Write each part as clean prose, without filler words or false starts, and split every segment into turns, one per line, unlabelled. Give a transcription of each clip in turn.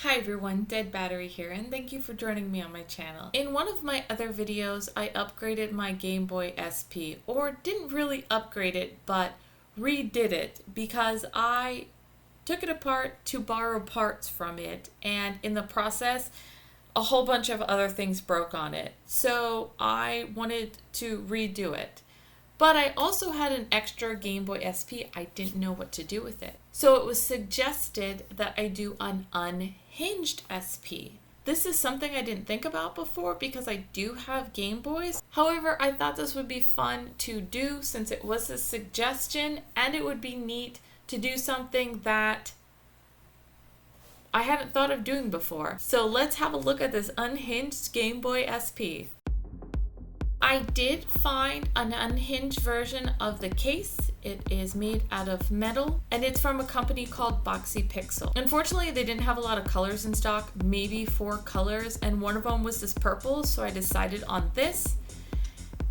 Hi everyone, Dead Battery here, and thank you for joining me on my channel. In one of my other videos, I upgraded my Gameboy SP, or didn't really upgrade it, but redid it because I took it apart to borrow parts from it, and in the process, a whole bunch of other things broke on it. So I wanted to redo it. But I also had an extra Gameboy SP. I didn't know what to do with it. So it was suggested that I do an unhinged SP. This is something I didn't think about before because I do have Game Boys. However, I thought this would be fun to do since it was a suggestion, and it would be neat to do something that I hadn't thought of doing before. So let's have a look at this unhinged Gameboy SP. I did find an unhinged version of the case. It is made out of metal, and it's from a company called Boxy Pixel. Unfortunately, they didn't have a lot of colors in stock, maybe 4 colors, and one of them was this purple, so I decided on this.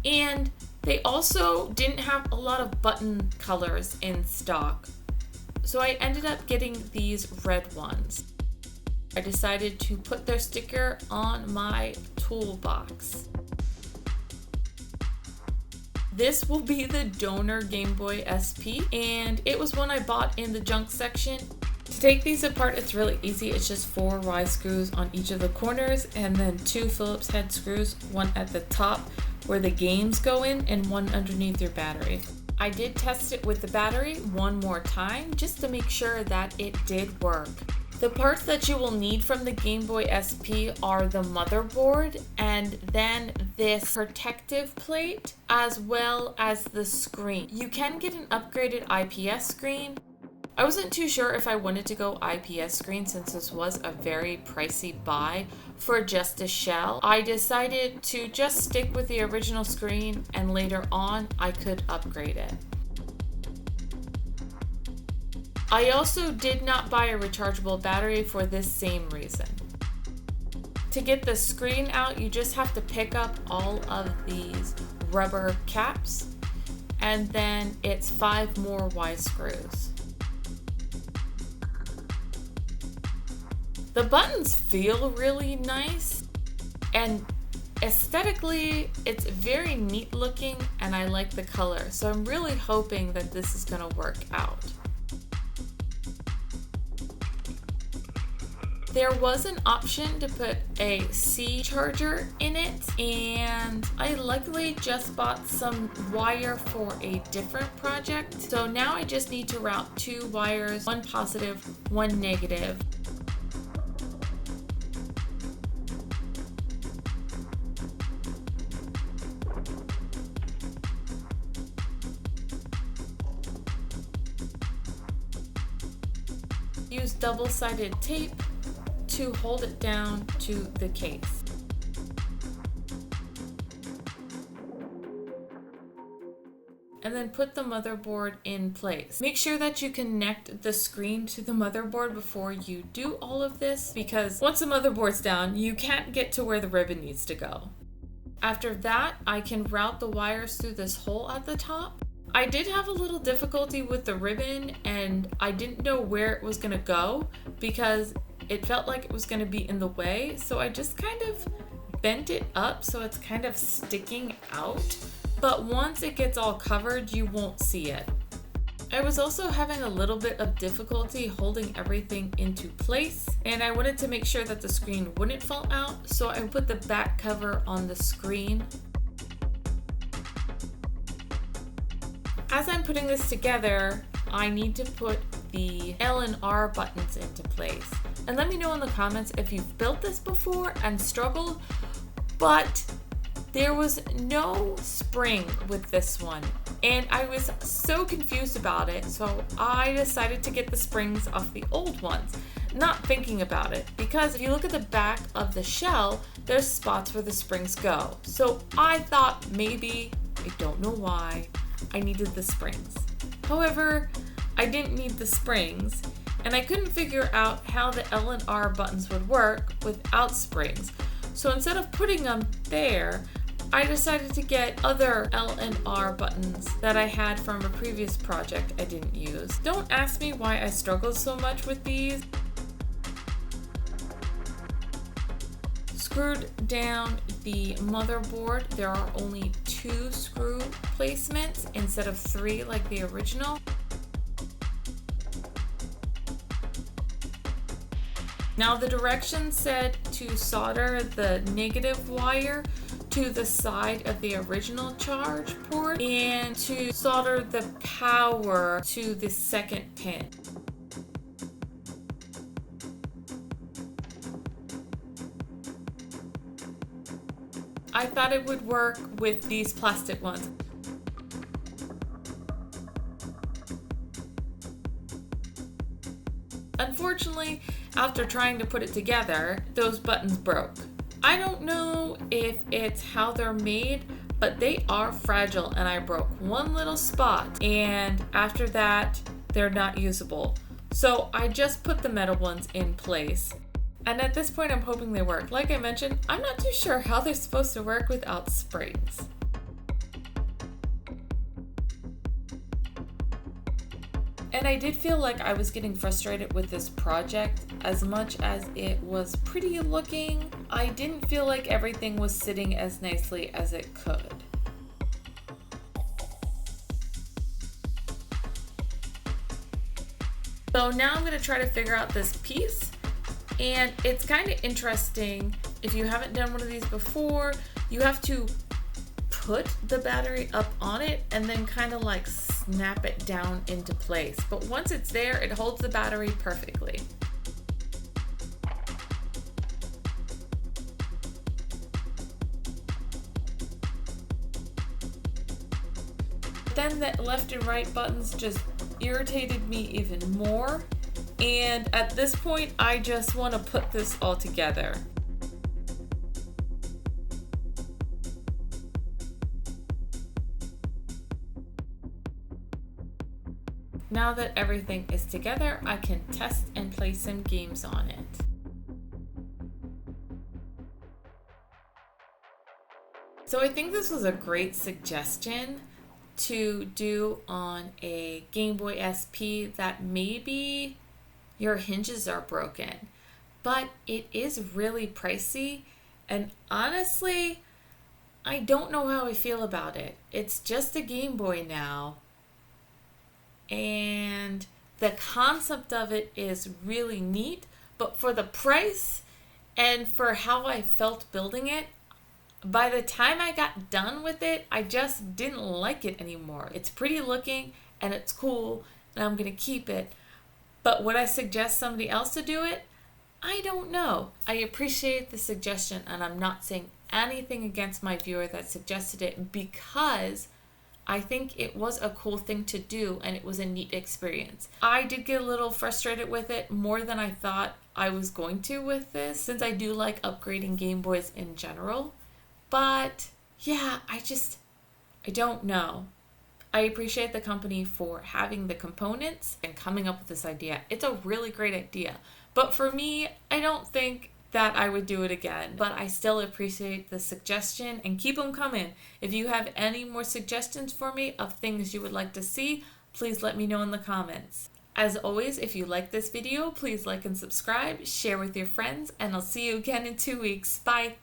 And they also didn't have a lot of button colors in stock, so I ended up getting these red ones. I decided to put their sticker on my toolbox. This will be the donor Gameboy SP, and it was one I bought in the junk section. To take these apart, it's really easy. It's just 4 Y screws on each of the corners, and then 2 Phillips head screws, one at the top where the games go in, and one underneath your battery. I did test it with the battery one more time just to make sure that it did work. The parts that you will need from the Gameboy SP are the motherboard and then this protective plate as well as the screen. You can get an upgraded IPS screen. I wasn't too sure if I wanted to go IPS screen since this was a very pricey buy for just a shell. I decided to just stick with the original screen, and later on I could upgrade it. I also did not buy a rechargeable battery for this same reason. To get the screen out, you just have to pick up all of these rubber caps, and then it's 5 more Y screws. The buttons feel really nice, and aesthetically it's very neat looking, and I like the color, so I'm really hoping that this is gonna work out. There was an option to put a C charger in it, and I luckily just bought some wire for a different project. So now I just need to route 2 wires, 1 positive, 1 negative. Use double-sided tape to hold it down to the case. And then put the motherboard in place. Make sure that you connect the screen to the motherboard before you do all of this, because once the motherboard's down, you can't get to where the ribbon needs to go. After that, I can route the wires through this hole at the top. I did have a little difficulty with the ribbon, and I didn't know where it was gonna go because it felt like it was going to be in the way, so I just kind of bent it up so it's kind of sticking out. But once it gets all covered, you won't see it. I was also having a little bit of difficulty holding everything into place, and I wanted to make sure that the screen wouldn't fall out, so I put the back cover on the screen. As I'm putting this together, I need to put the L and R buttons into place. And let me know in the comments if you've built this before and struggled, but there was no spring with this one. And I was so confused about it, so I decided to get the springs off the old ones, not thinking about it, because if you look at the back of the shell, there's spots where the springs go. So I thought maybe, I don't know why, I needed the springs. However, I didn't need the springs, and I couldn't figure out how the L and R buttons would work without springs. So instead of putting them there, I decided to get other L and R buttons that I had from a previous project I didn't use. Don't ask me why I struggled so much with these. screwed down the motherboard. There are only 2 screw placements instead of 3 like the original. Now the directions said to solder the negative wire to the side of the original charge port and to solder the power to the second pin. I thought it would work with these plastic ones. Unfortunately, after trying to put it together, those buttons broke. I don't know if it's how they're made, but they are fragile and I broke one little spot, and after that, they're not usable. So I just put the metal ones in place. And at this point, I'm hoping they work. Like I mentioned, I'm not too sure how they're supposed to work without springs. And I did feel like I was getting frustrated with this project. As much as it was pretty looking, I didn't feel like everything was sitting as nicely as it could. So now I'm going to try to figure out this piece. And it's kind of interesting. If you haven't done one of these before, you have to put the battery up on it and then kind of like snap it down into place. But once it's there, it holds the battery perfectly. Then the left and right buttons just irritated me even more. And at this point, I just want to put this all together. Now that everything is together, I can test and play some games on it. So I think this was a great suggestion to do on a Game Boy SP that maybe your hinges are broken, but it is really pricey, and honestly, I don't know how I feel about it. It's just a Game Boy now, and the concept of it is really neat, but for the price and for how I felt building it, by the time I got done with it, I just didn't like it anymore. It's pretty looking and it's cool, and I'm gonna keep it. But would I suggest somebody else to do it? I don't know. I appreciate the suggestion, and I'm not saying anything against my viewer that suggested it, because I think it was a cool thing to do and it was a neat experience. I did get a little frustrated with it, more than I thought I was going to with this, since I do like upgrading Game Boys in general. But yeah, I don't know. I appreciate the company for having the components and coming up with this idea. It's a really great idea. But for me, I don't think that I would do it again. But I still appreciate the suggestion, and keep them coming. If you have any more suggestions for me of things you would like to see, please let me know in the comments. As always, if you like this video, please like and subscribe, share with your friends, and I'll see you again in 2 weeks. Bye!